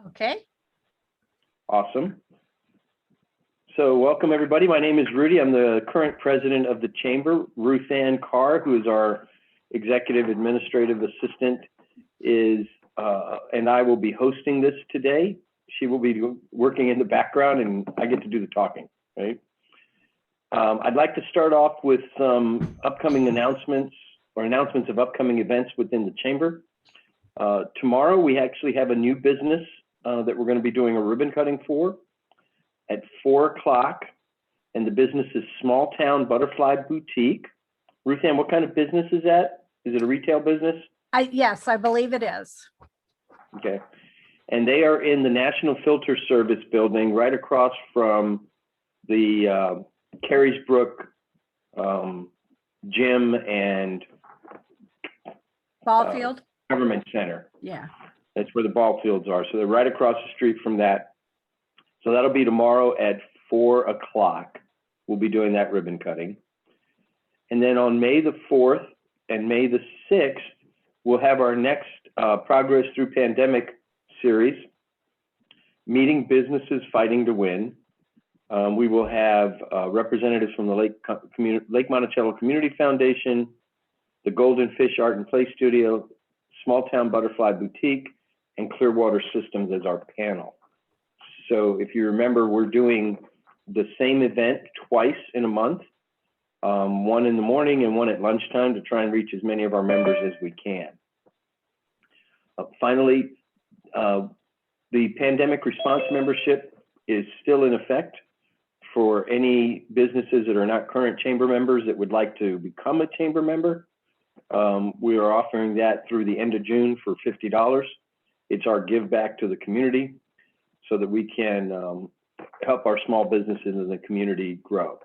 Okay. Awesome. So welcome everybody. My name is Rudy. I'm the current president of the Chamber. Ruth Ann Carr, who is our executive administrative assistant, and I will be hosting this today. She will be working in the background and I get to do the talking, right? I'd like to start off with some upcoming announcements or announcements of upcoming events within the Chamber. Tomorrow, we actually have a new business that we're going to be doing a ribbon cutting for at 4 o'clock. And the business is Small Town Butterfly Boutique. Ruth Ann, what kind of business is that? Is it a retail business? Yes, I believe it is. Okay. And they are in the National Filter Service building right across from the Carriesbrook gym and Ball field? Government Center. Yeah. That's where the ball fields are. So they're right across the street from that. So that'll be tomorrow at 4 o'clock. We'll be doing that ribbon cutting. And then on May the 4th and May the 6th, we'll have our next Progress Through Pandemic series, Meeting Businesses Fighting to Win. We will have representatives from the Lake Monticello Community Foundation, the Golden Fish Art and Play Studio, Small Town Butterfly Boutique, and Clearwater Systems as our panel. So if you remember, we're doing the same event twice in a month, one in the morning and one at lunchtime to try and reach as many of our members as we can. Finally, the pandemic response membership is still in effect for any businesses that are not current Chamber members that would like to become a Chamber member. We are offering that through the end of June for $50. It's our give back to the community so that we can help our small businesses in the community grow.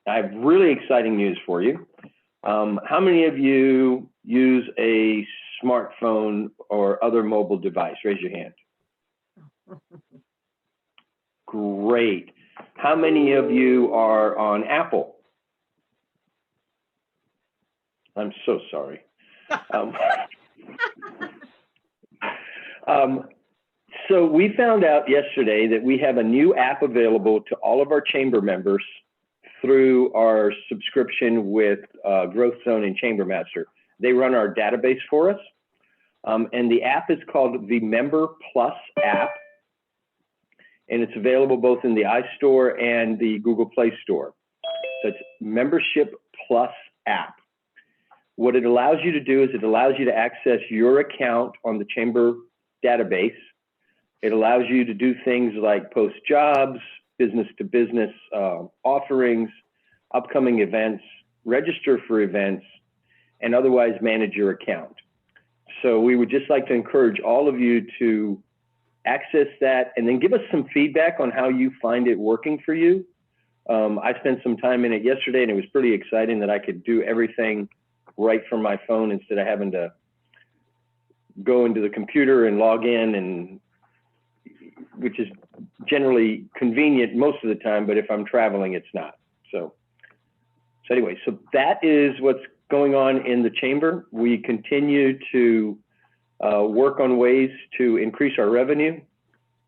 I have really exciting news for you. How many of you use a smartphone or other mobile device? Raise your hand. Great. How many of you are on Apple? I'm so sorry. So we found out yesterday that we have a new app available to all of our Chamber members through our subscription with Growth Zone and Chamber Master. They run our database for us. And the app is called the Member Plus app. And it's available both in the iStore and the Google Play Store. So it's Membership Plus app. What it allows you to do is it allows you to access your account on the Chamber database. It allows you to do things like post jobs, business to business offerings, upcoming events, register for events, and otherwise manage your account. So we would just like to encourage all of you to access that and then give us some feedback on how you find it working for you. I spent some time in it yesterday and it was pretty exciting that I could do everything right from my phone instead of having to go into the computer and log in, and which is generally convenient most of the time, but if I'm traveling, it's not. So anyway, so that is what's going on in the Chamber. We continue to work on ways to increase our revenue.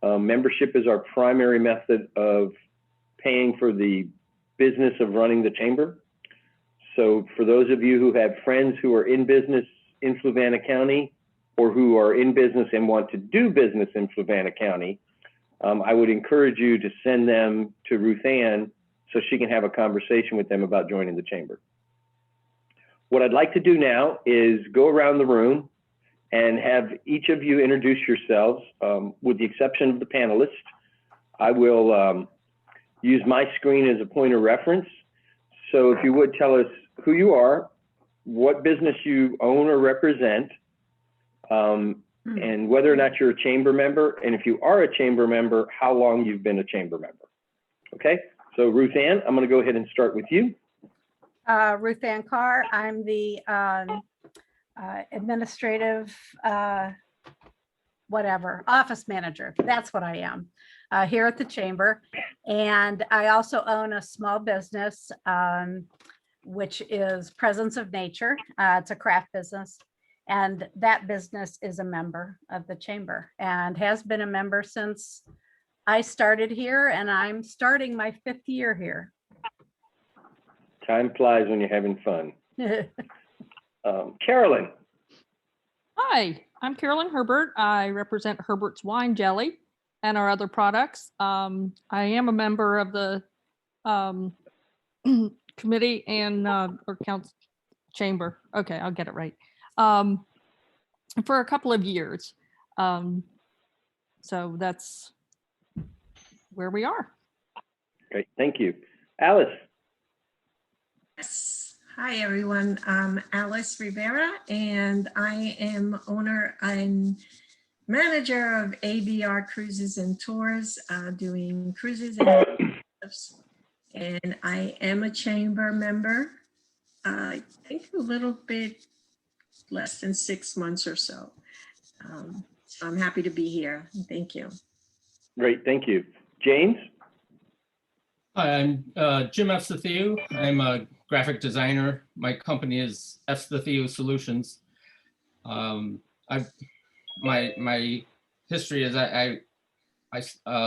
Membership is our primary method of paying for the business of running the Chamber. So for those of you who have friends who are in business in Fluvanna County or who are in business and want to do business in Fluvanna County, I would encourage you to send them to Ruth Ann so she can have a conversation with them about joining the Chamber. What I'd like to do now is go around the room and have each of you introduce yourselves, with the exception of the panelists. I will use my screen as a point of reference. So if you would tell us who you are, what business you own or represent, and whether or not you're a Chamber member, and if you are a Chamber member, how long you've been a Chamber member. Okay, so Ruth Ann, I'm gonna go ahead and start with you. Ruth Ann Carr. I'm the administrative, office manager. That's what I am here at the Chamber. And I also own a small business, which is Presence of Nature. It's a craft business. And that business is a member of the chamber and has been a member since I started here, and I'm starting my 5th year here. Time flies when you're having fun. Carolyn. Hi, I'm Carolyn Herbert. I represent Herbert's Wine Jelly and our other products. I am a member of the committee and or council chamber. Okay, I'll get it right. For a couple of years. So that's where we are. Great, thank you. Alice. Yes. Hi, everyone. I'm Alice Rivera, and I am owner and manager of ABR Cruises and Tours, doing cruises and trips. And I am a chamber member. I think a little bit less than 6 months or so. So I'm happy to be here. Thank you. Great, thank you. James? Hi, I'm Jim Efstathiou. I'm a graphic designer. My company is Efstathiou Solutions. My history is I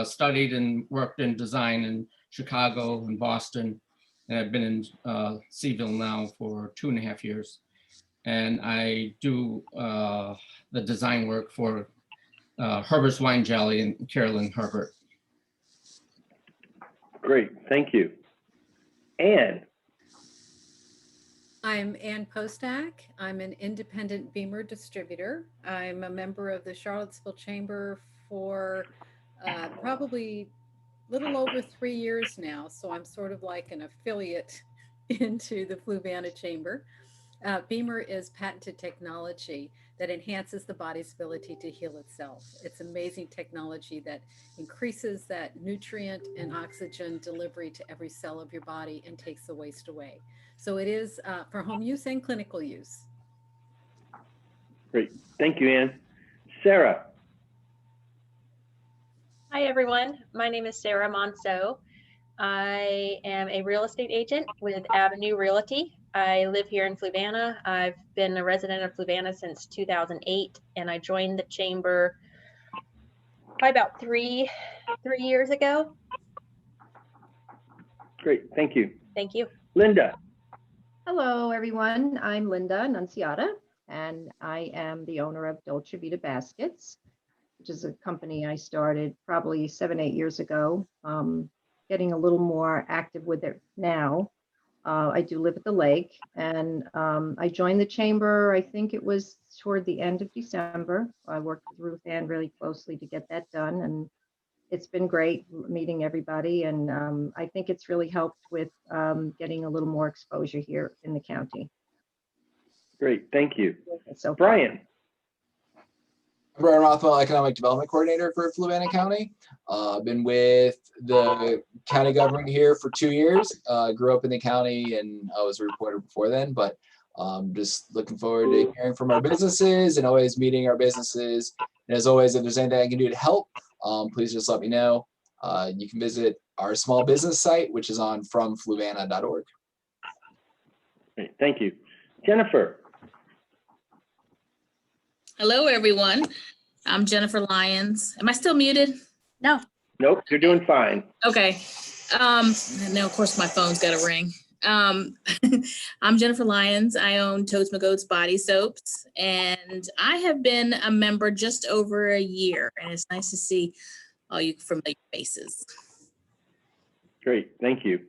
studied and worked in design in Chicago and Boston, and I've been in Seaville now for 2.5 years. And I do the design work for Herbert's Wine Jelly and Carolyn Herbert. Great, thank you. Ann? I'm Ann Postak. I'm an independent Beamer distributor. I'm a member of the Charlottesville Chamber for probably a little over 3 years now. So I'm sort of like an affiliate into the Fluvanna Chamber. Beamer is patented technology that enhances the body's ability to heal itself. It's amazing technology that increases that nutrient and oxygen delivery to every cell of your body and takes the waste away. So it is for home use and clinical use. Great, thank you, Ann. Sarah? Hi, everyone. My name is Sarah Monceau. I am a real estate agent with Avenue Realty. I live here in Fluvanna. I've been a resident of Fluvanna since 2008, and I joined the chamber probably about three years ago. Great, thank you. Thank you. Linda? Hello, everyone. I'm Linda Nunziata, and I am the owner of Dolce Vita Baskets, which is a company I started probably 7-8 years ago, getting a little more active with it now. I do live at the lake, and I joined the chamber, I think it was toward the end of December. I worked with Ruth Ann really closely to get that done, and it's been great meeting everybody, and I think it's really helped with getting a little more exposure here in the county. Great, thank you. So Brian? Brian Rothwell, Economic Development Coordinator for Fluvanna County. Been with the county government here for 2 years. Grew up in the county and I was a reporter before then, but just looking forward to hearing from our businesses and always meeting our businesses. And as always, if there's anything I can do to help, please just let me know. You can visit our small business site, which is on fromfluvanna.org. Great, thank you. Jennifer? Hello, everyone. I'm Jennifer Lyons. Am I still muted? No. Nope, you're doing fine. Okay. And now, of course, my phone's got to ring. I'm Jennifer Lyons. I own Toads McGoats Body Soaps, and I have been a member just over a year, and it's nice to see all you familiar faces. Great, thank you.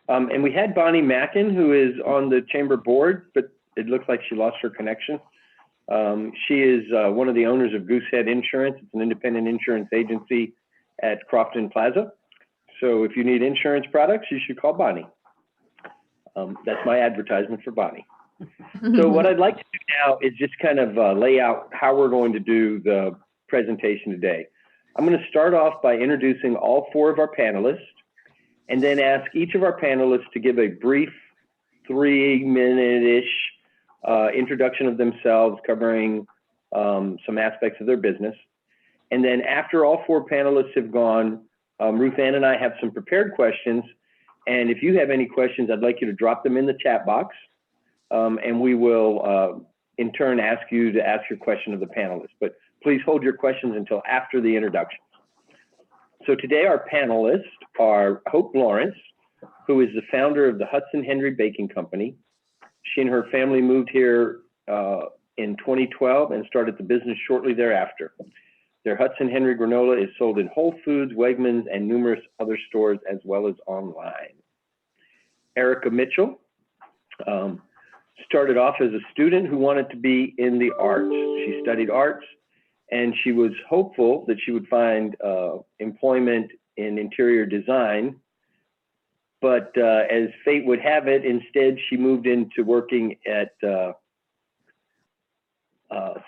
And we had Bonnie Mackin, who is on the chamber board, but it looks like she lost her connection. She is one of the owners of Goosehead Insurance. It's an independent insurance agency at Crofton Plaza. So if you need insurance products, you should call Bonnie. That's my advertisement for Bonnie. So what I'd like to do now is just kind of lay out how we're going to do the presentation today. I'm going to start off by introducing all 4 of our panelists, and then ask each of our panelists to give a brief 3-minute-ish introduction of themselves, covering some aspects of their business. And then after all 4 panelists have gone, Ruth Ann and I have some prepared questions. And if you have any questions, I'd like you to drop them in the chat box, and we will in turn ask you to ask your question of the panelists, but please hold your questions until after the introductions. So today our panelists are Hope Lawrence, who is the founder of the Hudson Henry Baking Company. She and her family moved here in 2012 and started the business shortly thereafter. Their Hudson Henry granola is sold in Whole Foods, Wegmans, and numerous other stores, as well as online. Erika Mitchell started off as a student who wanted to be in the arts. She studied arts, and she was hopeful that she would find employment in interior design. But as fate would have it, instead she moved into working at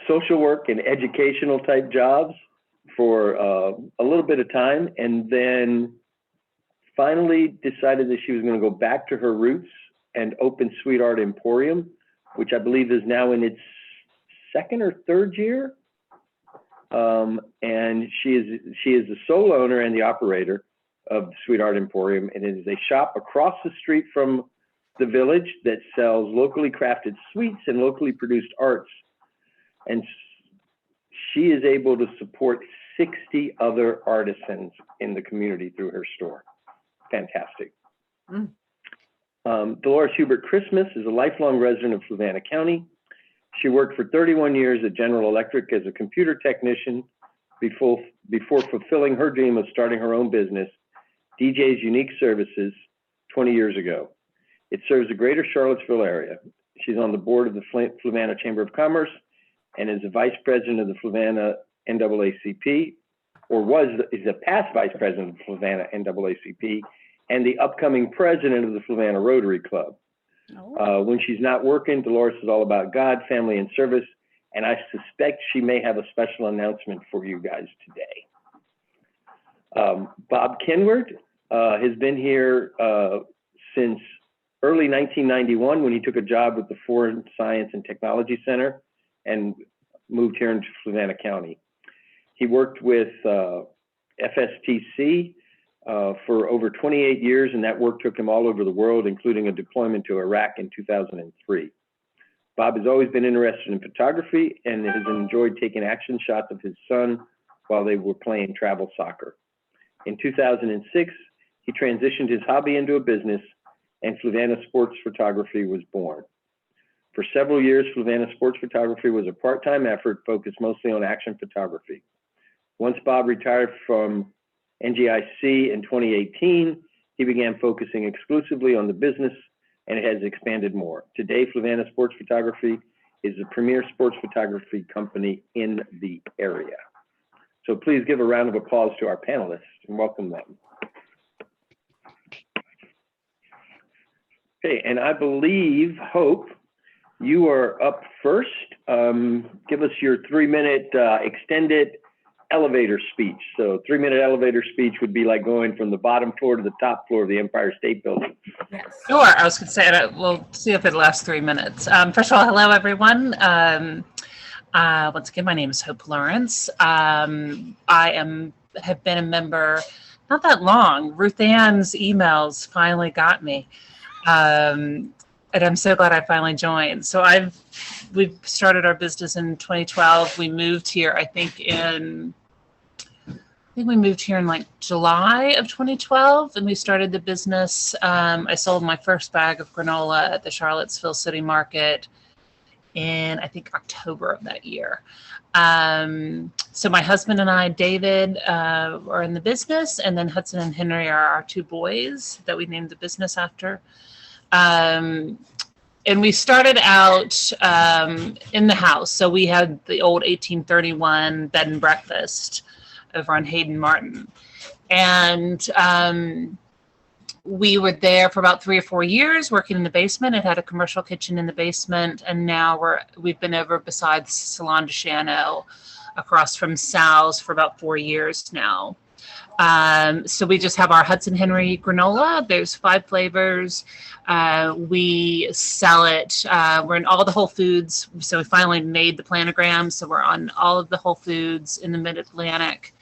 social work and educational type jobs for a little bit of time, and then finally decided that she was going to go back to her roots and open Sweet Art Emporium, which I believe is now in its second or third year. And she is the sole owner and the operator of Sweet Art Emporium, and it is a shop across the street from the village that sells locally crafted sweets and locally produced arts. And she is able to support 60 other artisans in the community through her store. Fantastic. Delores Hubert-Christmas is a lifelong resident of Fluvanna County. She worked for 31 years at General Electric as a computer technician before fulfilling her dream of starting her own business, DJ's Unique Services, 20 years ago. It serves the greater Charlottesville area. She's on the board of the Fluvanna Chamber of Commerce and is the vice president of the Fluvanna NAACP, or is a past vice president of the Fluvanna NAACP, and the upcoming president of the Fluvanna Rotary Club. When she's not working, Delores is all about God, family, and service, and I suspect she may have a special announcement for you guys today. Bob Kenward has been here since early 1991 when he took a job with the Foreign Science and Technology Center and moved here into Fluvanna County. He worked with FSTC for over 28 years, and that work took him all over the world, including a deployment to Iraq in 2003. Bob has always been interested in photography and has enjoyed taking action shots of his son while they were playing travel soccer. In 2006, he transitioned his hobby into a business, and Fluvanna Sports Photography was born. For several years, Fluvanna Sports Photography was a part-time effort focused mostly on action photography. Once Bob retired from NGIC in 2018, he began focusing exclusively on the business, and it has expanded more. Today, Fluvanna Sports Photography is the premier sports photography company in the area. So please give a round of applause to our panelists and welcome them. Okay, and I believe, Hope, you are up first. Give us your 3-minute extended elevator speech. So 3-minute elevator speech would be like going from the bottom floor to the top floor of the Empire State Building. Yes. Sure, I was going to say, we'll see if it lasts 3 minutes. First of all, hello, everyone. Once again, my name is Hope Lawrence. I have been a member not that long. Ruth Ann's emails finally got me. And I'm so glad I finally joined. So we've started our business in 2012. We moved here, I think we moved here in like July of 2012, and we started the business. I sold my first bag of granola at the Charlottesville City Market in, I think, October of that year. So my husband and I, David, are in the business, and then Hudson and Henry are our 2 boys that we named the business after. And we started out in the house. So we had the old 1831 bed and breakfast over on Hayden Martin. And we were there for about 3 or 4 years working in the basement. It had a commercial kitchen in the basement. And now we've been over beside the Salon de Chano across from Sal's for about 4 years now. So we just have our Hudson Henry granola. There's 5 flavors. We sell it. We're in all the Whole Foods. So we finally made the planogram. So we're on all of the Whole Foods in the Mid-Atlantic.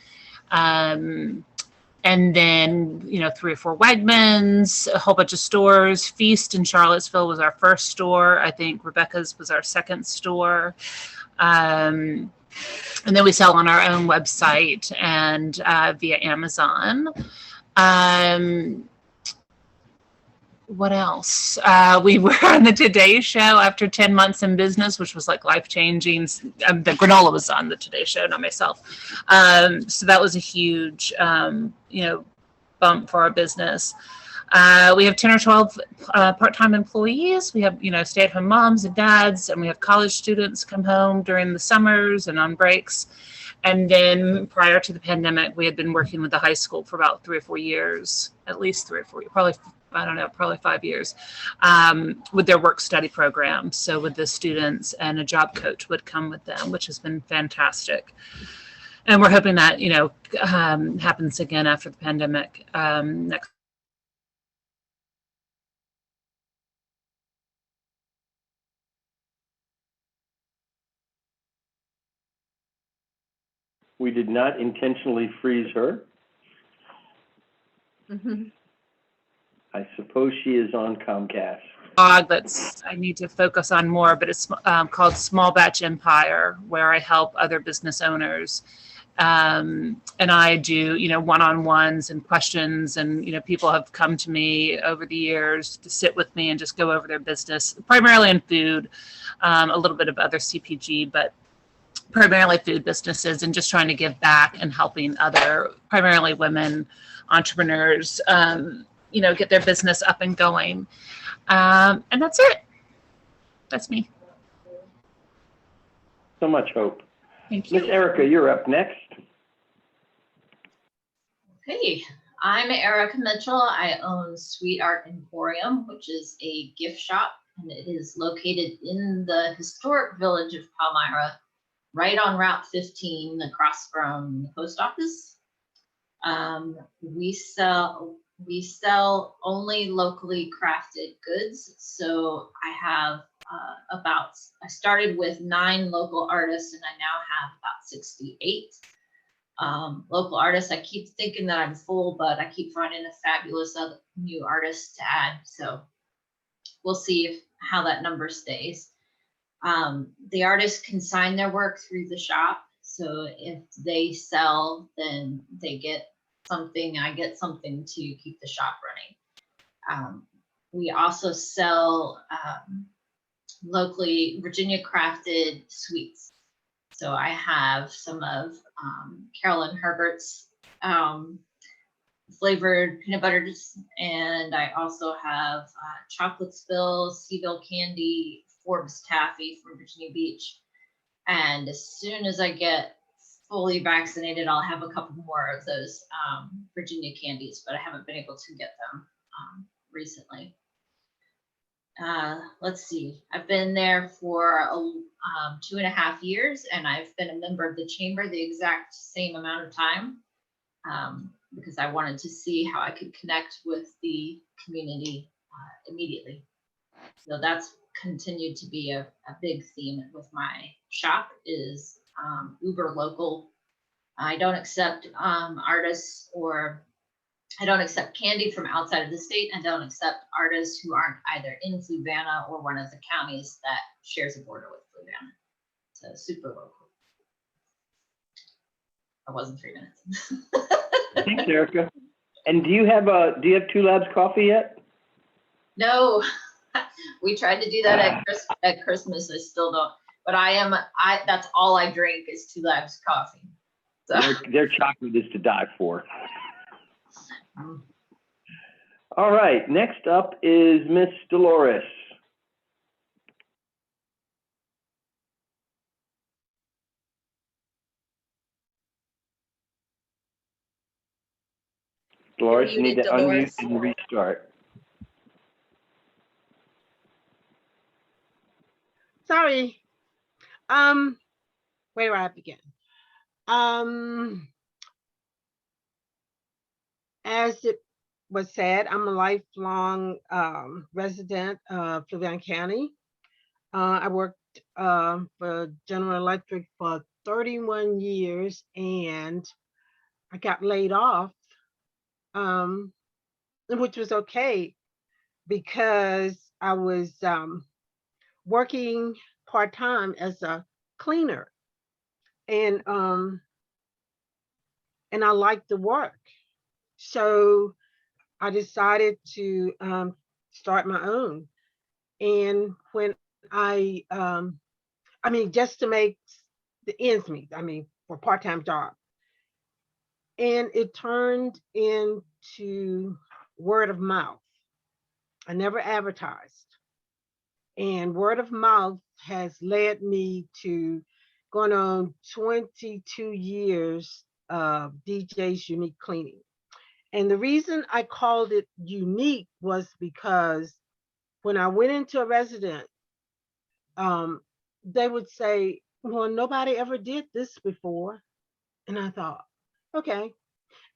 And then, 3 or 4 Wegmans, a whole bunch of stores. Feast in Charlottesville was our first store. I think Rebecca's was our second store. And then we sell on our own website and via Amazon. What else? We were on the Today Show after 10 months in business, which was like life-changing. The granola was on the Today Show, not myself. So that was a huge, bump for our business. We have 10 or 12 part-time employees. We have, stay-at-home moms and dads, and we have college students come home during the summers and on breaks. And then prior to the pandemic, we had been working with the high school for about 3 or 4 years, at least 3 or 4, probably 5 years, with their work-study program. So with the students, and a job coach would come with them, which has been fantastic. And we're hoping that, happens again after the pandemic next. We did not intentionally freeze her. I suppose she is on Comcast. That's I need to focus on more, but it's called Small Batch Empire, where I help other business owners. And I do, one-on-ones and questions, and, people have come to me over the years to sit with me and just go over their business, primarily in food, a little bit of other CPG, but primarily food businesses, and just trying to give back and helping other, primarily women entrepreneurs, get their business up and going. And that's it. That's me. So much hope. Thank you. Miss Erika, you're up next. Hey, I'm Erika Mitchell. I own Sweet Art Emporium, which is a gift shop, and it is located in the historic village of Palmyra, right on Route 15, across from the post office. We sell only locally crafted goods. So I have I started with 9 local artists, and I now have about 68 local artists. I keep thinking that I'm full, but I keep finding a fabulous other new artists to add. So we'll see how that number stays. The artists can sign their work through the shop. So if they sell, then they get something, I get something to keep the shop running. We also sell locally Virginia crafted sweets. So I have some of Carolyn Herbert's flavored peanut butters, and I also have chocolate spill, Seaville candy, Forbes taffy from Virginia Beach. And as soon as I get fully vaccinated, I'll have a couple more of those Virginia candies, but I haven't been able to get them recently. Let's see, I've been there for 2.5 years, and I've been a member of the chamber the exact same amount of time, because I wanted to see how I could connect with the community immediately. So that's continued to be a big theme with my shop, is uber local. I don't accept artists, or I don't accept candy from outside of the state. I don't accept artists who aren't either in Fluvanna or one of the counties that shares a border with Fluvanna. So super local. I wasn't 3 minutes. Thanks, Erika. And do you have 2 Labs coffee yet? No, we tried to do that at Christmas. I still don't. But that's all I drink is 2 Labs coffee. So. Their chocolate is to die for. All right, next up is Miss Delores. Delores, you need to unmute and restart. Sorry. Where do I begin? As it was said, I'm a lifelong resident of Fluvanna County. I worked for General Electric for 31 years, and I got laid off which was okay because I was working part-time as a cleaner, and I liked the work. So I decided to start my own. And when I mean, just to make the ends meet, I mean, for a part-time job. And it turned into word of mouth. I never advertised. And word of mouth has led me to going on 22 years of DJ's Unique Cleaning. And the reason I called it unique was because when I went into a resident, they would say, well, nobody ever did this before. And I thought, okay.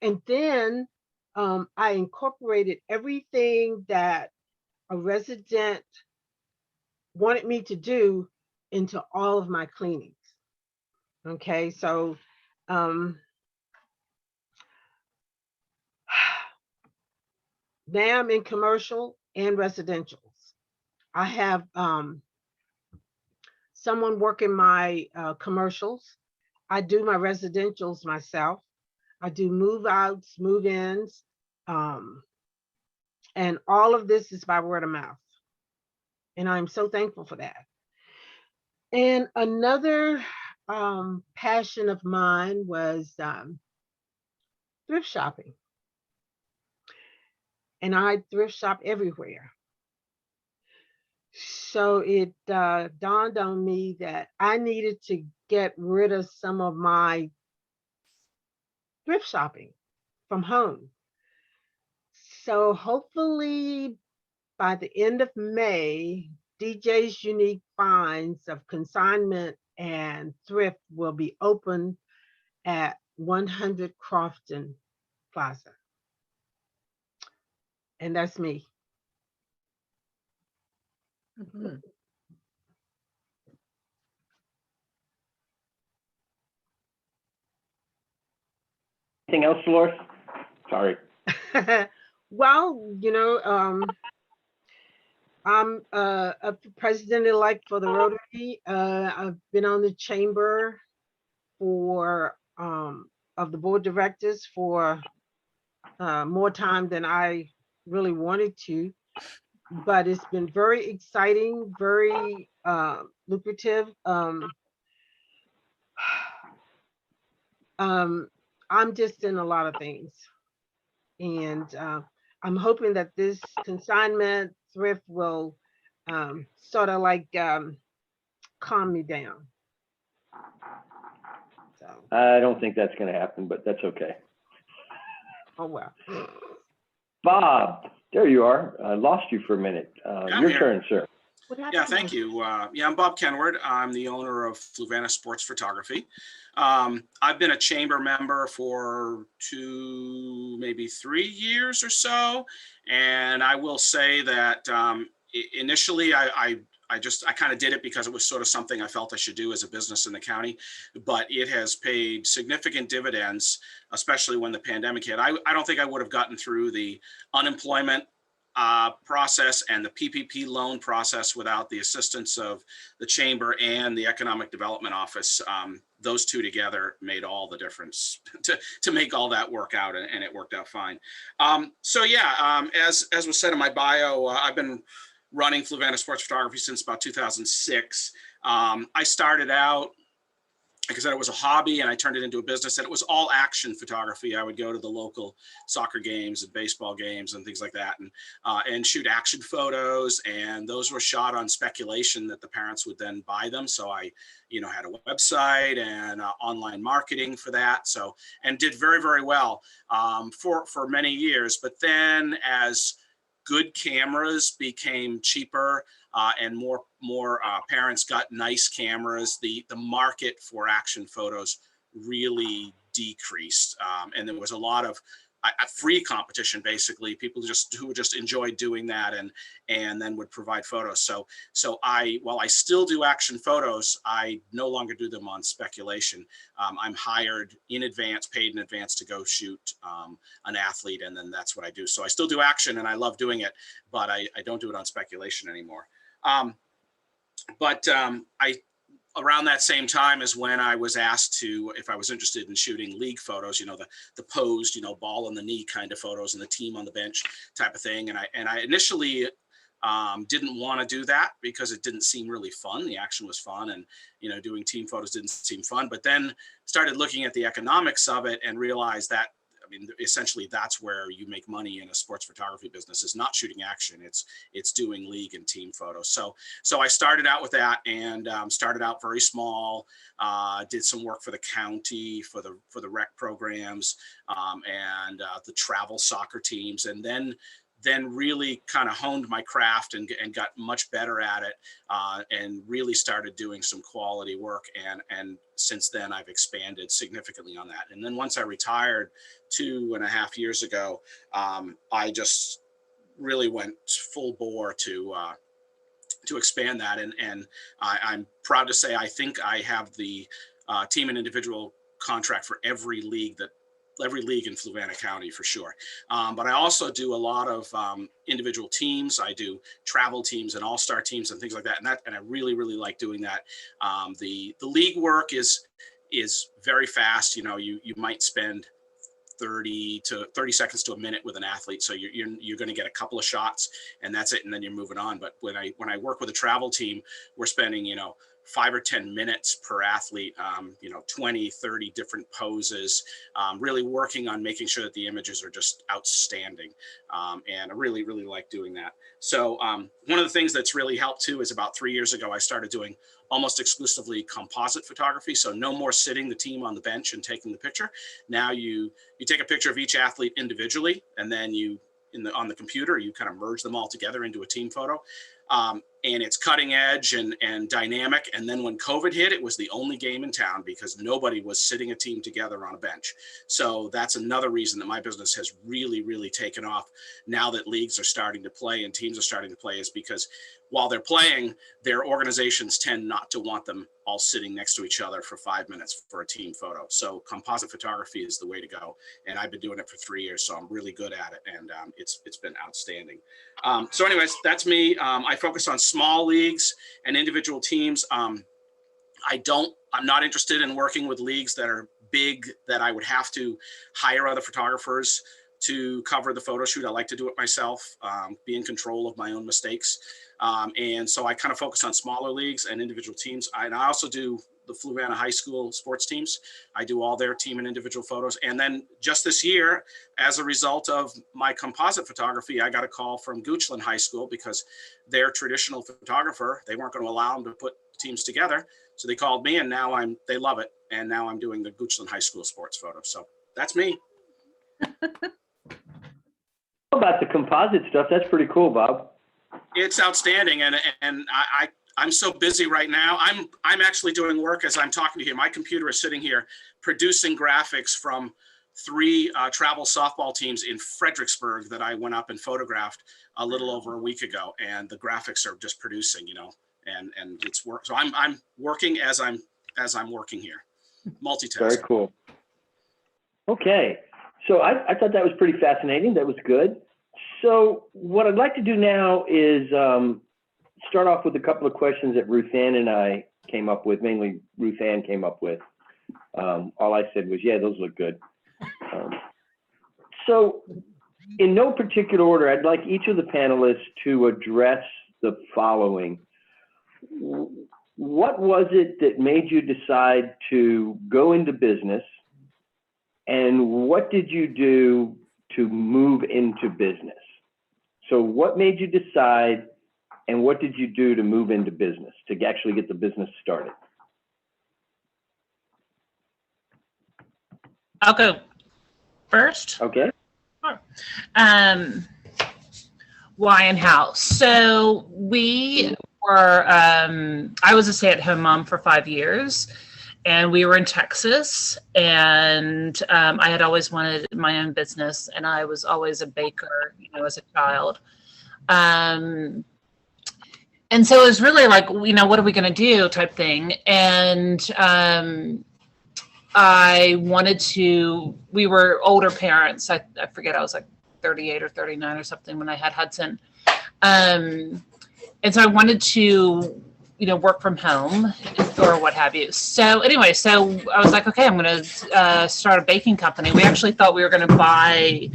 And then I incorporated everything that a resident wanted me to do into all of my cleanings. Okay, so now I'm in commercial and residentials. I have someone working my commercials. I do my residentials myself. I do move outs, move ins, and all of this is by word of mouth. And I'm so thankful for that. And another passion of mine was thrift shopping. And I thrift shop everywhere. So it dawned on me that I needed to get rid of some of my thrift shopping from home. So hopefully by the end of May, DJ's Unique Finds of Consignment and Thrift will be open at 100 Crofton Plaza. And that's me. Mhm. Anything else, Dolores? Sorry. Well, you know, I'm a president-elect for the Rotary. I've been on the chamber for of the board of directors for more time than I really wanted to, but it's been very exciting, very lucrative. I'm just in a lot of things, and I'm hoping that this consignment thrift will sort of like calm me down. So, I don't think that's going to happen, but that's okay. oh well. Bob, there you are. I lost you for a minute. Your here. turn, sir. What happened? Yeah, thank you. Yeah, I'm Bob Kenward. I'm the owner of Fluvanna Sports Photography. I've been a chamber member for 2, maybe 3 years or so. And I will say that initially I kind of did it because it was sort of something I felt I should do as a business in the county, but it has paid significant dividends, especially when the pandemic hit. I don't think I would have gotten through the unemployment process and the PPP loan process without the assistance of the chamber and the economic development office. Those two together made all the difference to make all that work out, and it worked out fine. So yeah, as was said in my bio, I've been running Fluvanna Sports Photography since about 2006. I started out, like I said, it was a hobby, and I turned it into a business, and it was all action photography. I would go to the local soccer games and baseball games and things like that, and shoot action photos. And those were shot on speculation that the parents would then buy them. So I, had a website and online marketing for that. So, and did very, very well for many years. But then as good cameras became cheaper, and more parents got nice cameras, the market for action photos really decreased. And there was a lot of a free competition, basically. People who just enjoyed doing that and then would provide photos. So while I still do action photos, I no longer do them on speculation. I'm hired in advance, paid in advance to go shoot an athlete, and then that's what I do. So I still do action and I love doing it, but I don't do it on speculation anymore. Around that same time is when I was asked if I was interested in shooting league photos, the posed, ball on the knee kind of photos and the team on the bench type of thing. And I initially didn't want to do that because it didn't seem really fun. The action was fun, and doing team photos didn't seem fun. But then started looking at the economics of it and realized that, essentially that's where you make money in a sports photography business, is not shooting action. It's doing league and team photos. So I started out with that, and started out very small, did some work for the county, for the rec programs, and the travel soccer teams. And then really kind of honed my craft and got much better at it, and really started doing some quality work. And since then I've expanded significantly on that. And then once I retired 2.5 years ago, I just really went full bore to expand that. And I'm proud to say, I think I have the team and individual contract for every league in Fluvanna County for sure. But I also do a lot of individual teams. I do travel teams and all-star teams and things like that. And I really, really like doing that. The league work is very fast. You might spend 30 seconds to a minute with an athlete. So you're going to get a couple of shots and that's it. And then you're moving on. But when I work with a travel team, we're spending, 5 or 10 minutes per athlete, 20, 30 different poses, really working on making sure that the images are just outstanding. And I really, really like doing that. So one of the things that's really helped too is about 3 years ago, I started doing almost exclusively composite photography. So no more sitting the team on the bench and taking the picture. Now you take a picture of each athlete individually, and then on the computer, you kind of merge them all together into a team photo. And it's cutting edge and dynamic. And then when COVID hit, it was the only game in town because nobody was sitting a team together on a bench. So that's another reason that my business has really, really taken off now that leagues are starting to play and teams are starting to play, is because while they're playing, their organizations tend not to want them all sitting next to each other for 5 minutes for a team photo. So composite photography is the way to go. And I've been doing it for 3 years, so I'm really good at it. And it's been outstanding. So anyways, that's me. I focus on small leagues and individual teams. I'm not interested in working with leagues that are big, that I would have to hire other photographers to cover the photo shoot. I like to do it myself, be in control of my own mistakes. And so I kind of focus on smaller leagues and individual teams. I also do the Fluvanna High School sports teams. I do all their team and individual photos. And then just this year, as a result of my composite photography, I got a call from Goochland High School because their traditional photographer, they weren't going to allow them to put teams together. So they called me, and now they love it. And now I'm doing the Goochland High School sports photos. So that's me. About the composite stuff, that's pretty cool, Bob. It's outstanding. And I'm so busy right now. I'm actually doing work as I'm talking to you. My computer is sitting here producing graphics from 3 travel softball teams in Fredericksburg that I went up and photographed a little over a week ago. And the graphics are just producing, and it's work. So I'm working as I'm working here, multitasking. Very cool. Okay. So I thought that was pretty fascinating. That was good. So what I'd like to do now is start off with a couple of questions that Ruth Ann and I came up with. Mainly Ruth Ann came up with. All I said was, yeah, those look good. So in no particular order, I'd like each of the panelists to address the following. What was it that made you decide to go into business? And what did you do to move into business? So what made you decide, and what did you do to move into business, to actually get the business started? I'll go first. Okay. Sure. Why and how? So we were, I was a stay-at-home mom for 5 years. and we were in Texas, and I had always wanted my own business, and I was always a baker, as a child. And so it was really like, what are we going to do type thing. And we were older parents. I forget, I was like 38 or 39 or something when I had Hudson. And so I wanted to, work from home or what have you. So anyway, so I was like, okay, I'm going to start a baking company. We actually thought we were going to buy,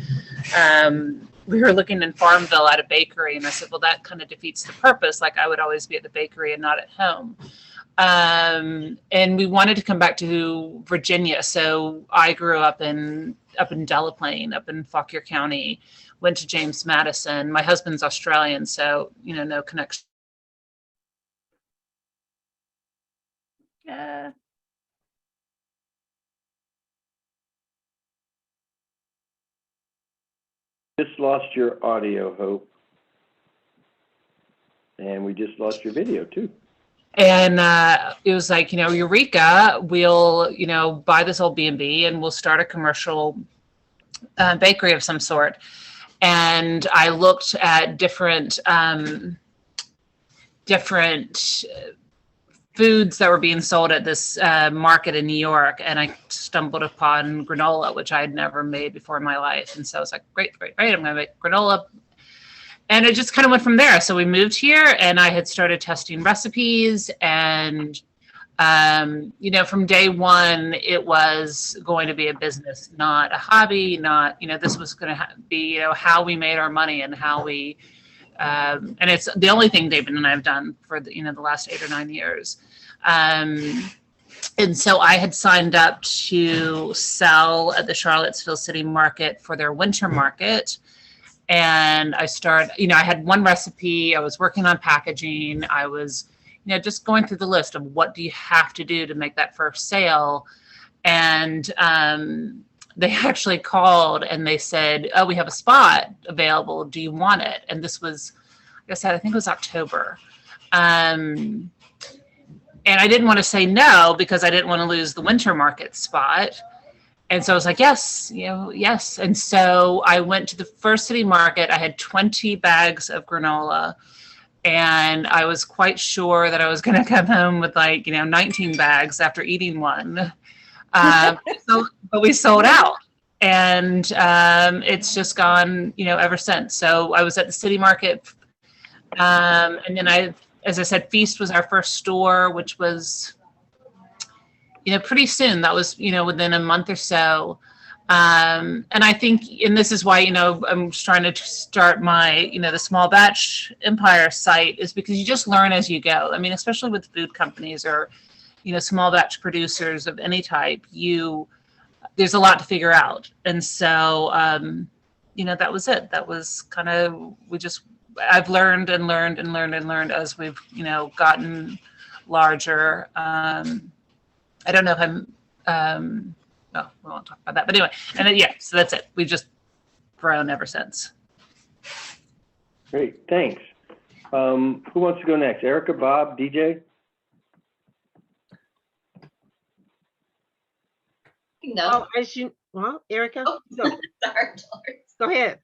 we were looking in Farmville at a bakery, and I said, well, that kind of defeats the purpose. Like, I would always be at the bakery and not at home. And we wanted to come back to Virginia. So I grew up in Delaplane, up in Fauquier County, went to James Madison. My husband's Australian, so, no connection. Just lost your audio, Hope. And we just lost your video too. And it was like, Eureka, we'll, buy this old B&B and we'll start a commercial bakery of some sort. And I looked at different foods that were being sold at this market in New York, and I stumbled upon granola, which I had never made before in my life. And so I was like, great, I'm going to make granola. And it just kind of went from there. So we moved here, and I had started testing recipes, and from day one, it was going to be a business, not a hobby, not, this was going to be, how we made our money and how we, and it's the only thing David and I have done for the last 8 or 9 years. And so I had signed up to sell at the Charlottesville City Market for their winter market. And I started, I had one recipe, I was working on packaging, I was, just going through the list of what do you have to do to make that first sale. And they actually called and they said, oh, we have a spot available, do you want it? And this was, like I said, I think it was October. And I didn't want to say no because I didn't want to lose the winter market spot. And so I was like, yes, yes. And so I went to the first city market. I had 20 bags of granola, and I was quite sure that I was going to come home with 19 bags after eating one. But we sold out, and it's just gone, ever since. So I was at the city market. And then as I said, Feast was our first store, which was, pretty soon. That was, within a month or so. And I think, and this is why, I'm trying to start my, the small batch empire site, is because you just learn as you go. I mean, especially with food companies or, small batch producers of any type, there's a lot to figure out. And so, that was it. That was kind of, I've learned and learned and learned and learned as we've, gotten larger. I don't know if I'm, no, we won't talk about that, but anyway, and then, yeah, so that's it. We've just grown ever since. Great, thanks. Who wants to go next? Erika, Bob, DJ? No. Erika, oh, go. Sorry, Delores. Go ahead.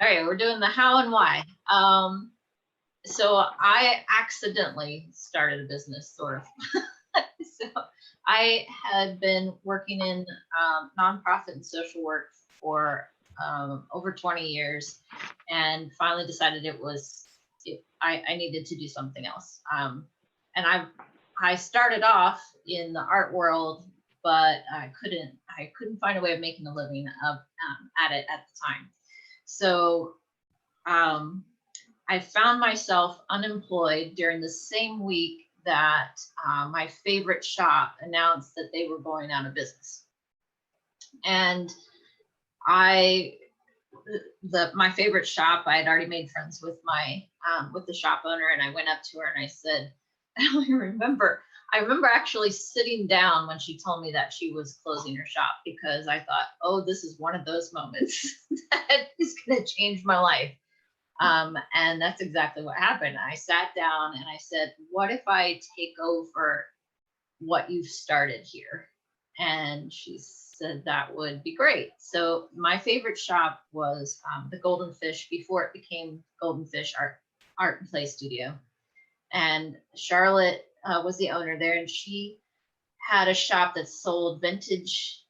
All right, we're doing the how and why. So I accidentally started a business, sort of. So I had been working in nonprofit and social work for over 20 years, and finally decided I needed to do something else. And I started off in the art world, but I couldn't find a way of making a living at it at the time. So I found myself unemployed during the same week that my favorite shop announced that they were going out of business. And my favorite shop, I had already made friends with with the shop owner, and I went up to her and I said, I remember actually sitting down when she told me that she was closing her shop, because I thought, oh, this is one of those moments that is going to change my life. And that's exactly what happened. I sat down and I said, what if I take over what you've started here. And she said that would be great. So my favorite shop was the Golden Fish before it became Golden Fish Art and Play Studio. And Charlotte was the owner there, and she had a shop that sold vintage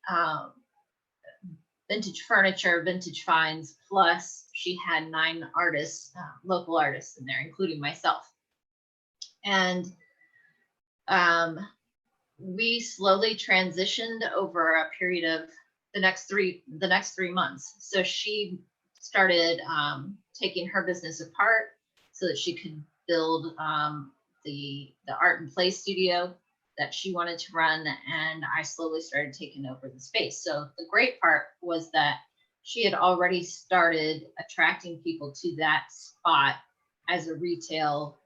furniture, vintage finds, plus she had 9 artists, local artists in there, including myself. And we slowly transitioned over a period of the next 3 months. So she started taking her business apart so that she could build the art and play studio that she wanted to run, and I slowly started taking over the space. So the great part was that she had already started attracting people to that spot as a retail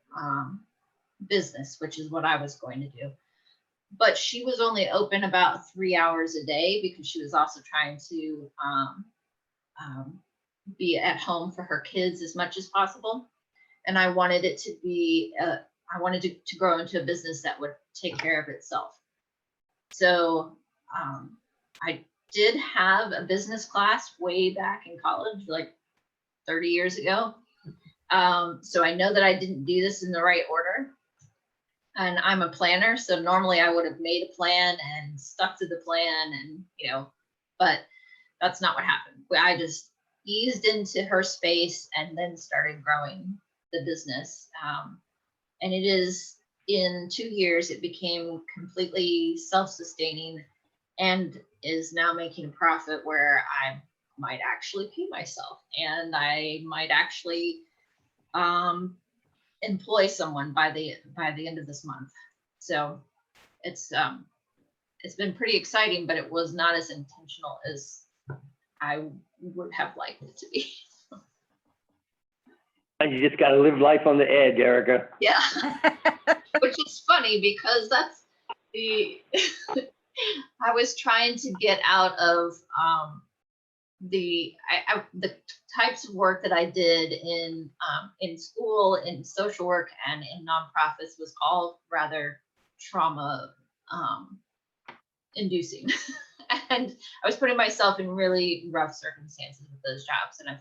business, which is what I was going to do. But she was only open about 3 hours a day because she was also trying to be at home for her kids as much as possible. And I wanted it to be, I wanted to grow into a business that would take care of itself. So I did have a business class way back in college, like 30 years ago. So I know that I didn't do this in the right order. And I'm a planner, so normally I would have made a plan and stuck to the plan, and but that's not what happened. I just eased into her space and then started growing the business. And it is, in 2 years, it became completely self-sustaining and is now making a profit where I might actually pay myself, and I might actually employ someone by the end of this month. So it's been pretty exciting, but it was not as intentional as I would have liked it to be. You just got to live life on the edge, Erika. Yeah, which is funny because that's I was trying to get out of the types of work that I did in school, in social work, and in nonprofits was all rather trauma inducing. And I was putting myself in really rough circumstances with those jobs. And I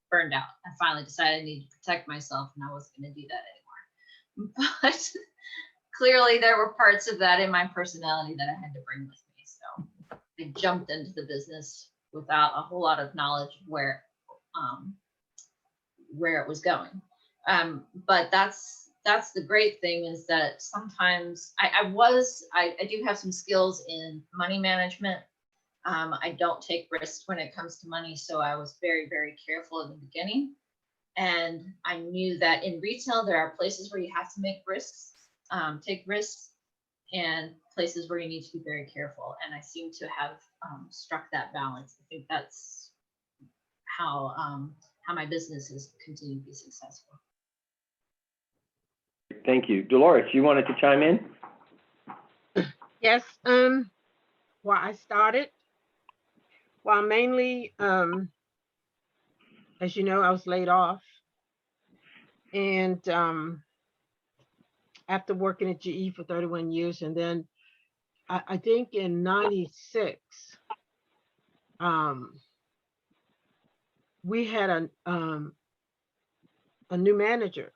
burned out. I finally decided I needed to protect myself, and I wasn't going to do that anymore. But clearly there were parts of that in my personality that I had to bring with me. So I jumped into the business without a whole lot of knowledge of where it was going. But that's the great thing, is that sometimes I do have some skills in money management. I don't take risks when it comes to money, so I was very, very careful in the beginning. And I knew that in retail, there are places where you have to take risks, and places where you need to be very careful. And I seem to have struck that balance. I think that's how my business has continued to be successful. Thank you. Delores, you wanted to chime in? Yes. Well, I started, well, mainly, as you know, I was laid off. And after working at GE for 31 years, and then I think in 96, we had a new manager,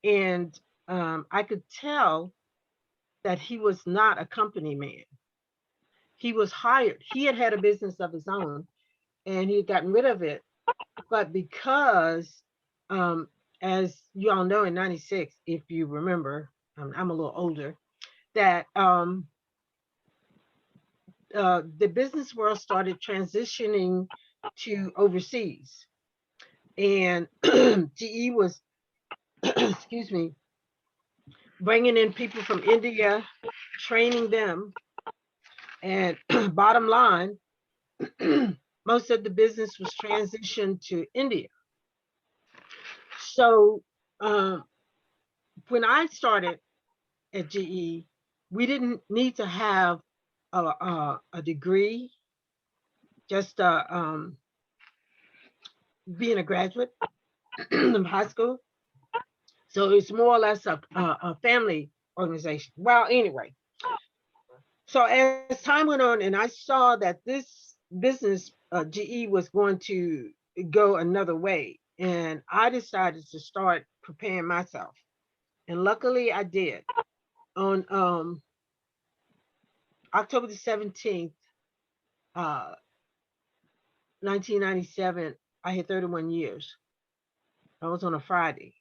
and I could tell that he was not a company man. He was hired. He had a business of his own, and he had gotten rid of it. But because, as you all know, in 96, if you remember, I'm a little older, that the business world started transitioning to overseas. And GE was, excuse me, bringing in people from India, training them. And bottom line, most of the business was transitioned to India. So when I started at GE, we didn't need to have a degree, just being a graduate of high school. So it's more or less a family organization. Well, anyway, so as time went on and I saw that this business, GE, was going to go another way, and I decided to start preparing myself. And luckily I did. On October the 17th, 1997, I had 31 years. I was on a Friday.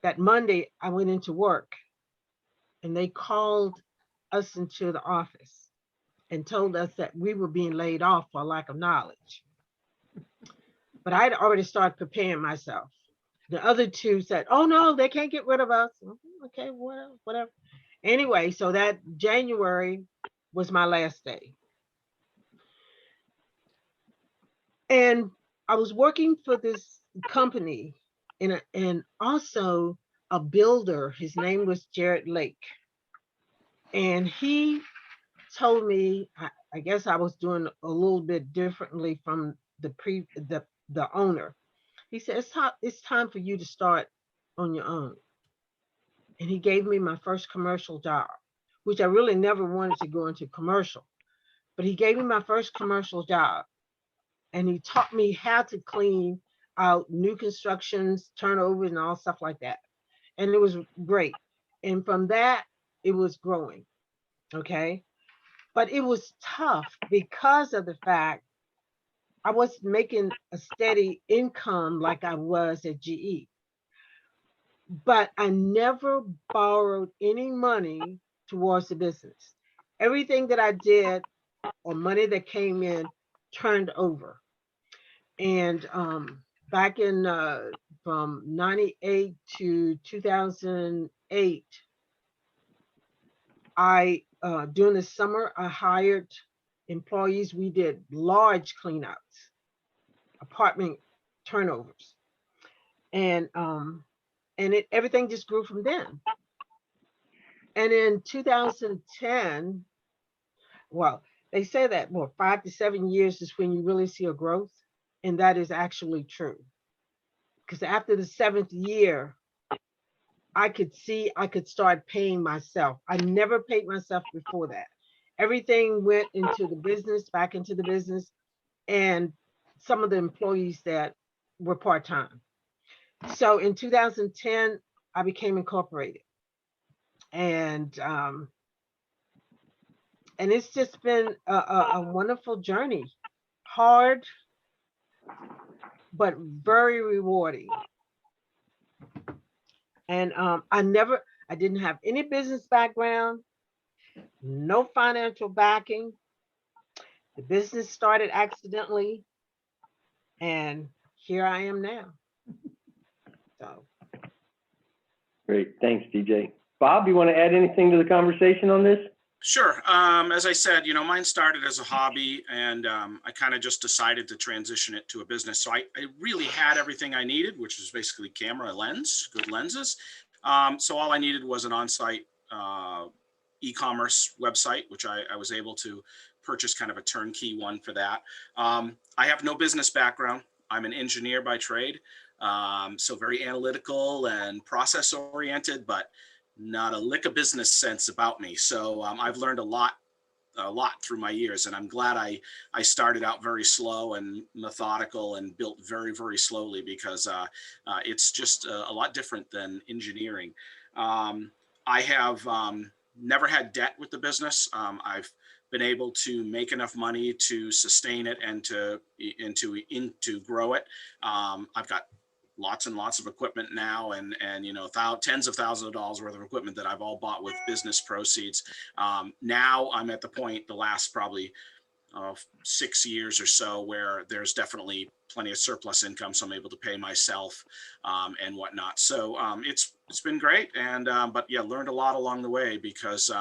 That Monday, I went into work and they called us into the office and told us that we were being laid off for lack of knowledge. But I had already started preparing myself. The other two said, oh no, they can't get rid of us. Okay, well, whatever. Anyway, so that January was my last day. And I was working for this company and also a builder. His name was Jared Lake. And he told me, I guess I was doing a little bit differently from the owner. He said, it's time for you to start on your own. And he gave me my first commercial job, which I really never wanted to go into commercial. But he gave me my first commercial job. And he taught me how to clean out new constructions, turnovers, and all stuff like that. And it was great. And from that, it was growing. Okay. But it was tough because of the fact I wasn't making a steady income like I was at GE. But I never borrowed any money towards the business. Everything that I did or money that came in turned over. And back in from 98 to 2008, during the summer, I hired employees. We did large cleanouts, apartment turnovers, and everything just grew from then. And in 2010, well, they say that 5 to 7 years is when you really see a growth, and that is actually true. Because after the 7th year, I could see I could start paying myself. I never paid myself before that. Everything went into the business, back into the business, and some of the employees that were part-time. So in 2010, I became incorporated. And it's just been a wonderful journey. Hard, but very rewarding. And I didn't have any business background, no financial backing. The business started accidentally, and here I am now. So. Great, thanks, DJ. Bob, you want to add anything to the conversation on this? Sure. As I said, mine started as a hobby, and I kind of just decided to transition it to a business. So I really had everything I needed, which was basically camera, lens, good lenses. So all I needed was an on-site e-commerce website, which I was able to purchase kind of a turnkey one for that. I have no business background. I'm an engineer by trade, so very analytical and process oriented, but not a lick of business sense about me. So I've learned a lot through my years, and I'm glad I started out very slow and methodical and built very, very slowly, because it's just a lot different than engineering. I have never had debt with the business. I've been able to make enough money to sustain it and to grow it. I've got lots and lots of equipment now, and tens of thousands of dollars worth of equipment that I've all bought with business proceeds. Now I'm at the point, the last probably 6 years or so, where there's definitely plenty of surplus income, so I'm able to pay myself and whatnot. So it's been great, and but yeah, learned a lot along the way, because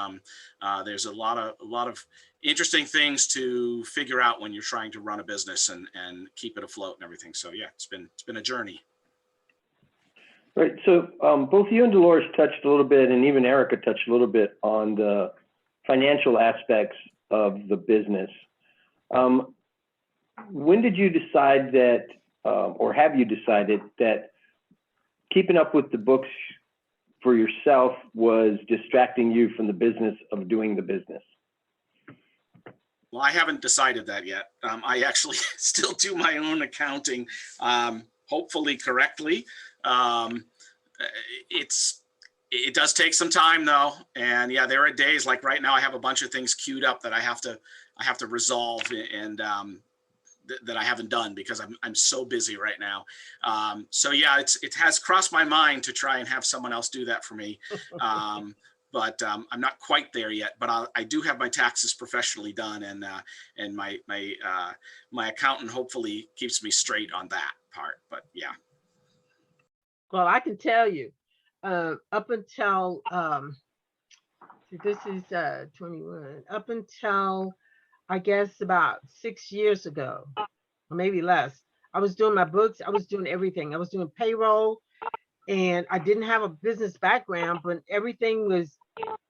there's a lot of interesting things to figure out when you're trying to run a business and keep it afloat and everything. So yeah, it's been a journey. Right. So both you and Delores touched a little bit, and even Erika touched a little bit on the financial aspects of the business. When did you decide that, or have you decided that keeping up with the books for yourself was distracting you from the business of doing the business? Well, I haven't decided that yet. I actually still do my own accounting, hopefully correctly. It does take some time though. And yeah, there are days like right now I have a bunch of things queued up that I have to resolve and that I haven't done because I'm so busy right now. So yeah, it has crossed my mind to try and have someone else do that for me. But I'm not quite there yet, but I do have my taxes professionally done, and my accountant hopefully keeps me straight on that part, but yeah. Well, I can tell you, up until, this is 21, up until, I guess about 6 years ago, or maybe less, I was doing my books, I was doing everything. I was doing payroll, and I didn't have a business background, but everything was,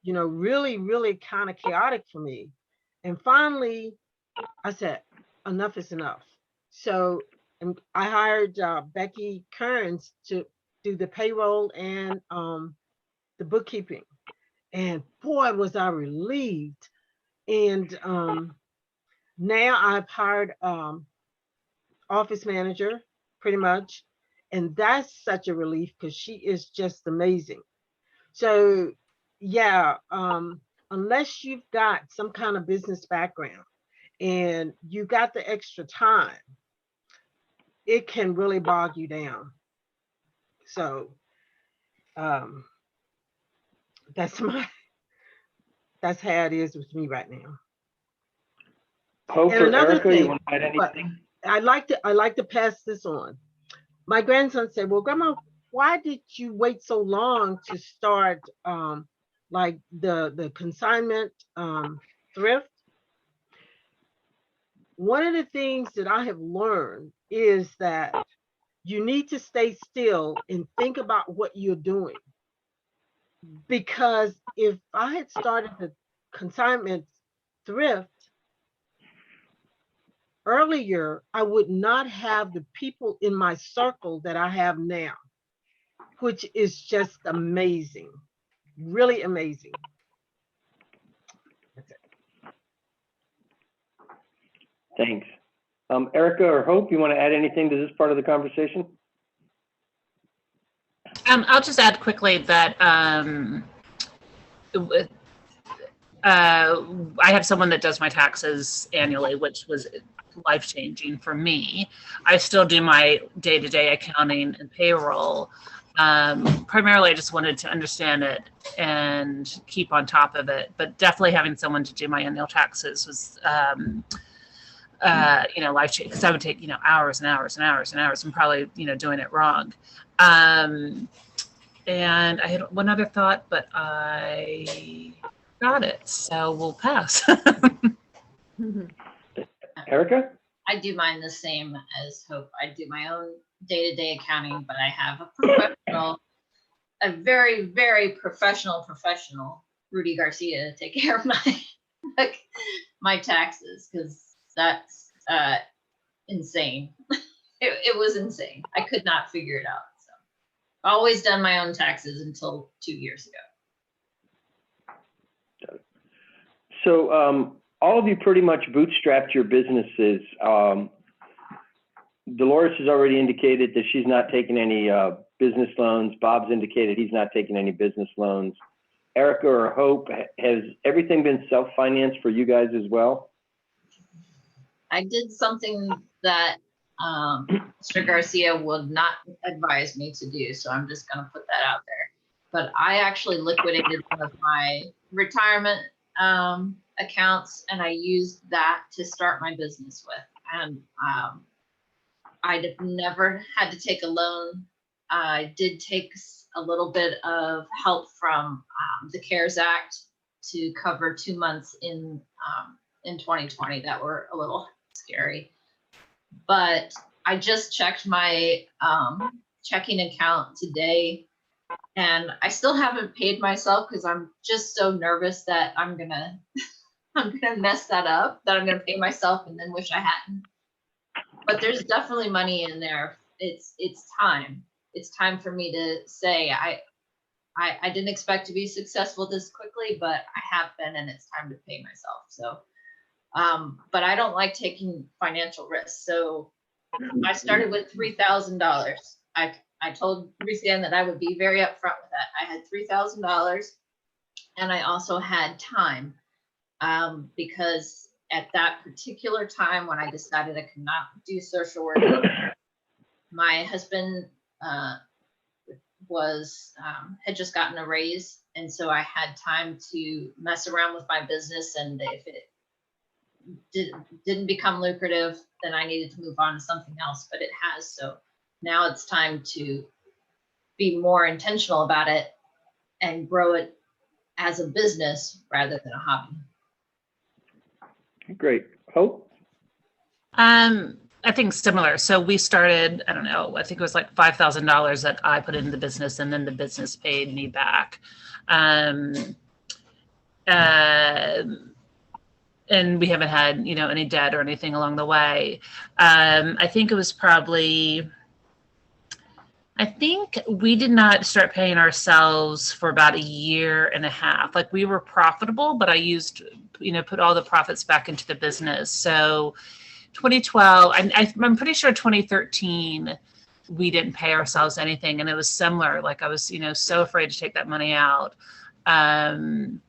really, really kind of chaotic for me. And finally, I said, enough is enough. So I hired Becky Kearns to do the payroll and the bookkeeping. And boy, was I relieved. And now I've hired office manager pretty much. And that's such a relief because she is just amazing. So yeah, unless you've got some kind of business background and you got the extra time, it can really bog you down. So that's how it is with me right now. Hope And or another Erika, thing, you want to add anything? I like to pass this on. My grandson said, well, Grandma, why did you wait so long to start like the consignment thrift? One of the things that I have learned is that you need to stay still and think about what you're doing. Because if I had started the consignment thrift earlier, I would not have the people in my circle that I have now, which is just amazing, really amazing. That's it. Thanks. Erika or Hope, you want to add anything to this part of the conversation? I'll just add quickly that I have someone that does my taxes annually, which was life-changing for me. I still do my day-to-day accounting and payroll. Primarily, I just wanted to understand it and keep on top of it. But definitely having someone to do my annual taxes was, life-changing, because I would take, hours and hours and hours and hours and probably, doing it wrong. And I had one other thought, but I got it. So we'll pass. Erika? I do mine the same as Hope. I do my own day-to-day accounting, but I have a professional, a very, very professional, Rudy Garcia, to take care of my taxes, because that's insane. It was insane. I could not figure it out. So I've always done my own taxes until 2 years ago. So all of you pretty much bootstrapped your businesses. Delores has already indicated that she's not taking any business loans. Bob's indicated he's not taking any business loans. Erika or Hope, has everything been self-financed for you guys as well? I did something that Mr. Garcia would not advise me to do, so I'm just going to put that out there. But I actually liquidated one of my retirement accounts, and I used that to start my business with. And I never had to take a loan. I did take a little bit of help from the CARES Act to cover 2 months in 2020 that were a little scary. But I just checked my checking account today, and I still haven't paid myself because I'm just so nervous that I'm gonna mess that up, that I'm gonna pay myself and then wish I hadn't. But there's definitely money in there. It's time. It's time for me to say I didn't expect to be successful this quickly, but I have been, and it's time to pay myself. So, but I don't like taking financial risks. So I started with $3,000. I told Lucianne that I would be very upfront with that. I had $3,000, and I also had time, because at that particular time when I decided I could not do social work, my husband had just gotten a raise, and so I had time to mess around with my business, and if it didn't become lucrative, then I needed to move on to something else, but it has. So now it's time to be more intentional about it and grow it as a business rather than a hobby. Great. Hope? I think similar. So we started, I don't know, I think it was like $5,000 that I put into the business, and then the business paid me back. And we haven't had, any debt or anything along the way. I think it was probably, I think we did not start paying ourselves for about a year and a half. Like, we were profitable, but I used, put all the profits back into the business. So 2012, I'm pretty sure 2013, we didn't pay ourselves anything. And it was similar. Like, I was, so afraid to take that money out. And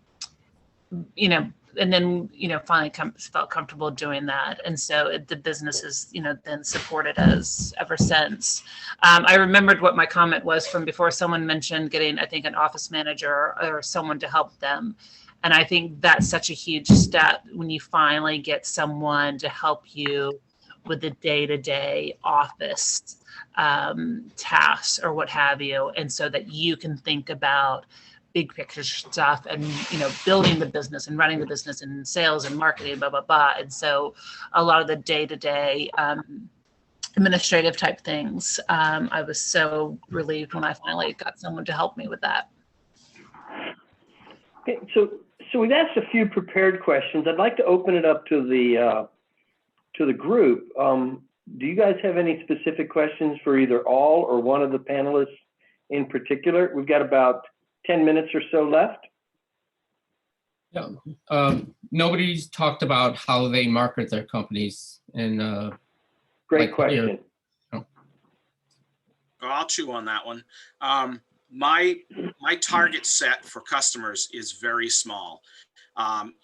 then, finally felt comfortable doing that. And so the business has, then supported us ever since. I remembered what my comment was from before. Someone mentioned getting, I think, an office manager or someone to help them. And I think that's such a huge step when you finally get someone to help you with the day-to-day office tasks or what have you. And so that you can think about big picture stuff and, building the business and running the business and sales and marketing, blah, blah, blah. And so a lot of the day-to-day administrative type things, I was so relieved when I finally got someone to help me with that. Okay, so we've asked a few prepared questions. I'd like to open it up to the group. Do you guys have any specific questions for either all or one of the panelists in particular? We've got about 10 minutes or so left. Yeah. Nobody's talked about how they market their companies. And great question. I'll chew on that one. My target set for customers is very small.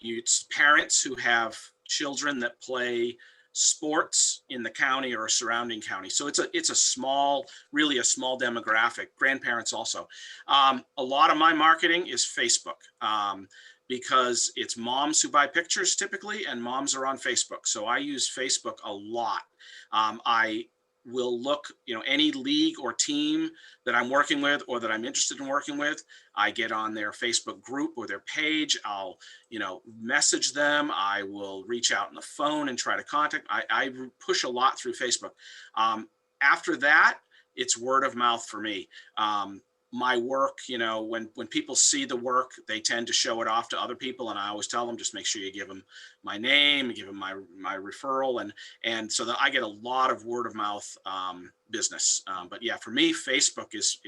It's parents who have children that play sports in the county or a surrounding county. So it's a small, really a small demographic. Grandparents also. A lot of my marketing is Facebook because it's moms who buy pictures typically, and moms are on Facebook. So I use Facebook a lot. I will look, any league or team that I'm working with or that I'm interested in working with, I get on their Facebook group or their page. I'll, message them. I will reach out on the phone and try to contact. I push a lot through Facebook. After that, it's word of mouth for me. My work, when people see the work, they tend to show it off to other people. And I always tell them, just make sure you give them my name, give them my referral. And so that I get a lot of word of mouth business. But yeah, for me, Facebook is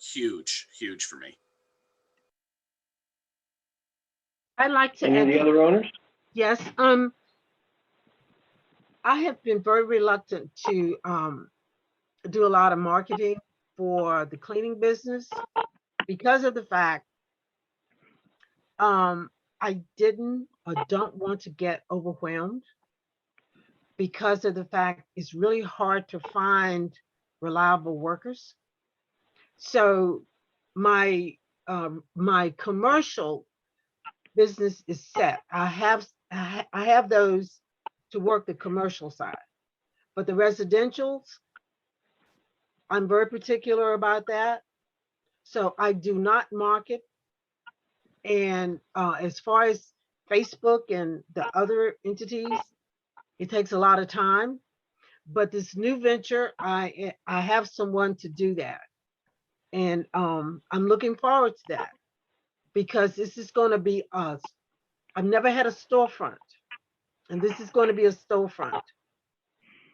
huge for me. I'd like to Any of the other owners? Yes. I have been very reluctant to do a lot of marketing for the cleaning business because of the fact I didn't or don't want to get overwhelmed because of the fact it's really hard to find reliable workers. So my commercial business is set. I have those to work the commercial side, but the residentials, I'm very particular about that. So I do not market. And as far as Facebook and the other entities, it takes a lot of time. But this new venture, I have someone to do that. And I'm looking forward to that because this is going to be us. I've never had a storefront, and this is going to be a storefront.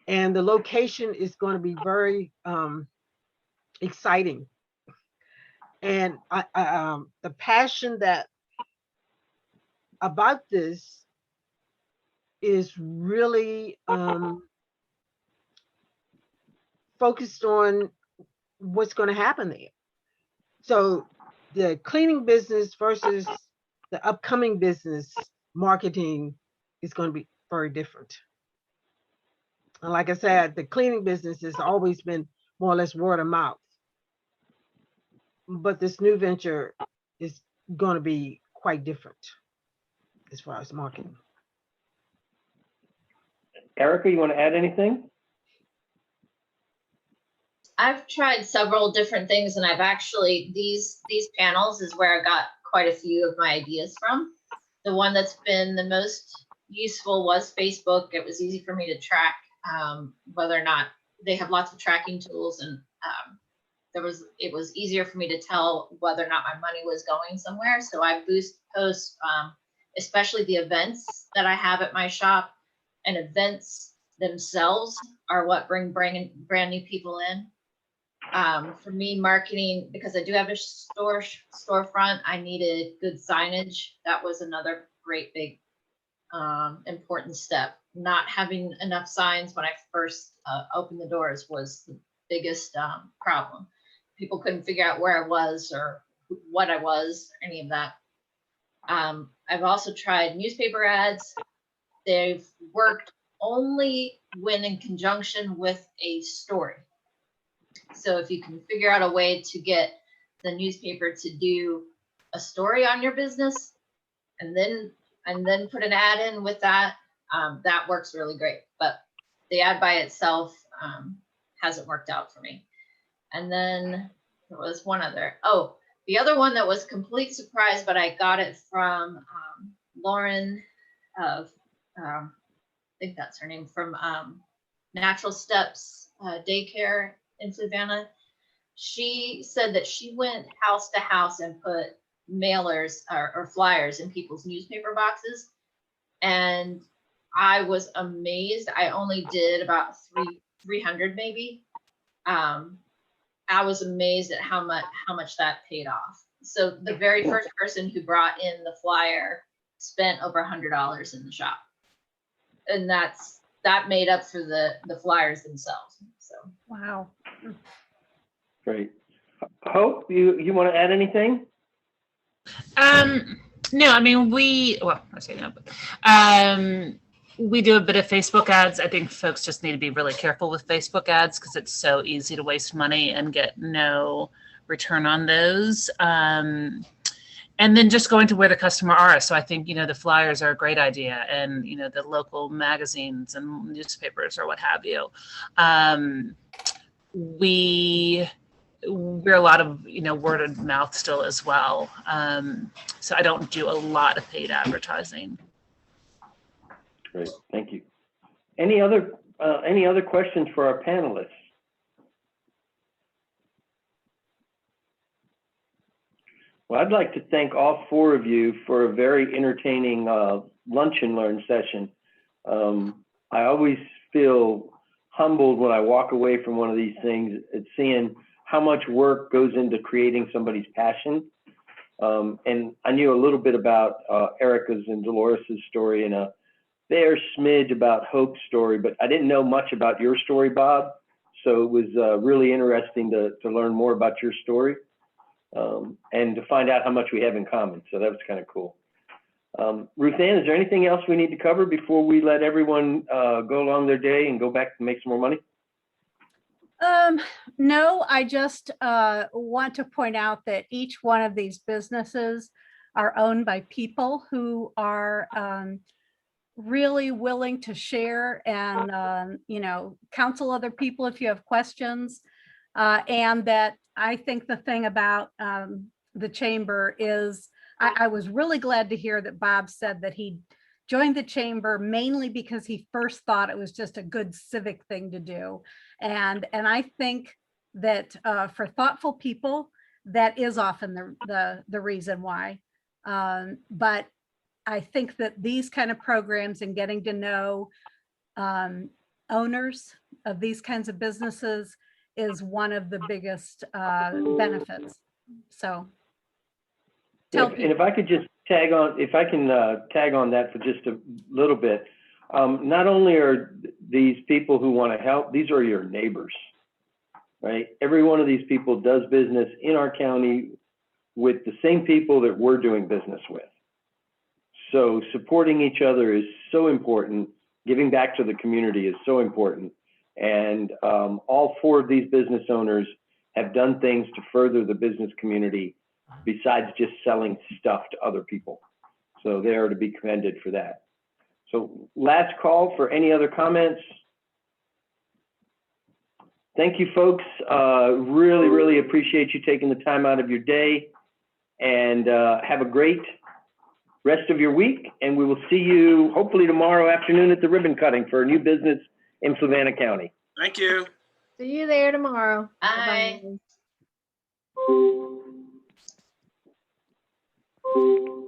And the location is going to be very exciting. And the passion that about this is really focused on what's going to happen there. So the cleaning business versus the upcoming business marketing is going to be very different. And like I said, the cleaning business has always been more or less word of mouth. But this new venture is going to be quite different as far as marketing. Erika, you want to add anything? I've tried several different things, and I've actually, these panels is where I got quite a few of my ideas from. The one that's been the most useful was Facebook. It was easy for me to track whether or not they have lots of tracking tools, and it was easier for me to tell whether or not my money was going somewhere. So I post especially the events that I have at my shop, and events themselves are what bring brand new people in. For me, marketing, because I do have a storefront, I needed good signage. That was another great big important step. Not having enough signs when I first opened the doors was the biggest problem. People couldn't figure out where I was or what I was, or any of that. I've also tried newspaper ads. They've worked only when in conjunction with a story. So if you can figure out a way to get the newspaper to do a story on your business and then put an ad in with that, that works really great. But the ad by itself hasn't worked out for me. And then there was one other. Oh, the other one that was a complete surprise, but I got it from Lauren of, I think that's her name, from Natural Steps Daycare in Fluvanna. She said that she went house to house and put mailers or flyers in people's newspaper boxes. And I was amazed. I only did about 300 maybe. I was amazed at how much that paid off. So the very first person who brought in the flyer spent over $100 in the shop. And that made up for the flyers themselves. So Wow. Great. Hope, you want to add anything? No, I mean, I say no, but we do a bit of Facebook ads. I think folks just need to be really careful with Facebook ads because it's so easy to waste money and get no return on those. And then just going to where the customer are. So I think, the flyers are a great idea, and, the local magazines and newspapers or what have you. We're a lot of, word of mouth still as well. So I don't do a lot of paid advertising. Great, thank you. Any other questions for our panelists? Well, I'd like to thank all four of you for a very entertaining lunch and learn session. I always feel humbled when I walk away from one of these things at seeing how much work goes into creating somebody's passion. And I knew a little bit about Erika's and Delores' story and a bare smidge about Hope's story, but I didn't know much about your story, Bob. So it was really interesting to learn more about your story and to find out how much we have in common. So that was kind of cool. Ruth Ann, is there anything else we need to cover before we let everyone go along their day and go back to make some more money? No, I just want to point out that each one of these businesses are owned by people who are really willing to share and, counsel other people if you have questions. And that I think the thing about the chamber is I was really glad to hear that Bob said that he joined the chamber mainly because he first thought it was just a good civic thing to do. And I think that for thoughtful people, that is often the reason why. But I think that these kind of programs and getting to know owners of these kinds of businesses is one of the biggest benefits So tell And people. if I could just tag on, if I can tag on that for just a little bit, not only are these people who want to help, these are your neighbors, right? Every one of these people does business in our county with the same people that we're doing business with. So supporting each other is so important. Giving back to the community is so important. And all four of these business owners have done things to further the business community besides just selling stuff to other people. So they are to be commended for that. So last call for any other comments. Thank you, folks. Really, really appreciate you taking the time out of your day, and have a great rest of your week. And we will see you hopefully tomorrow afternoon at the ribbon cutting for a new business in Fluvanna County. Thank you. See you there tomorrow. Bye. Bye-bye.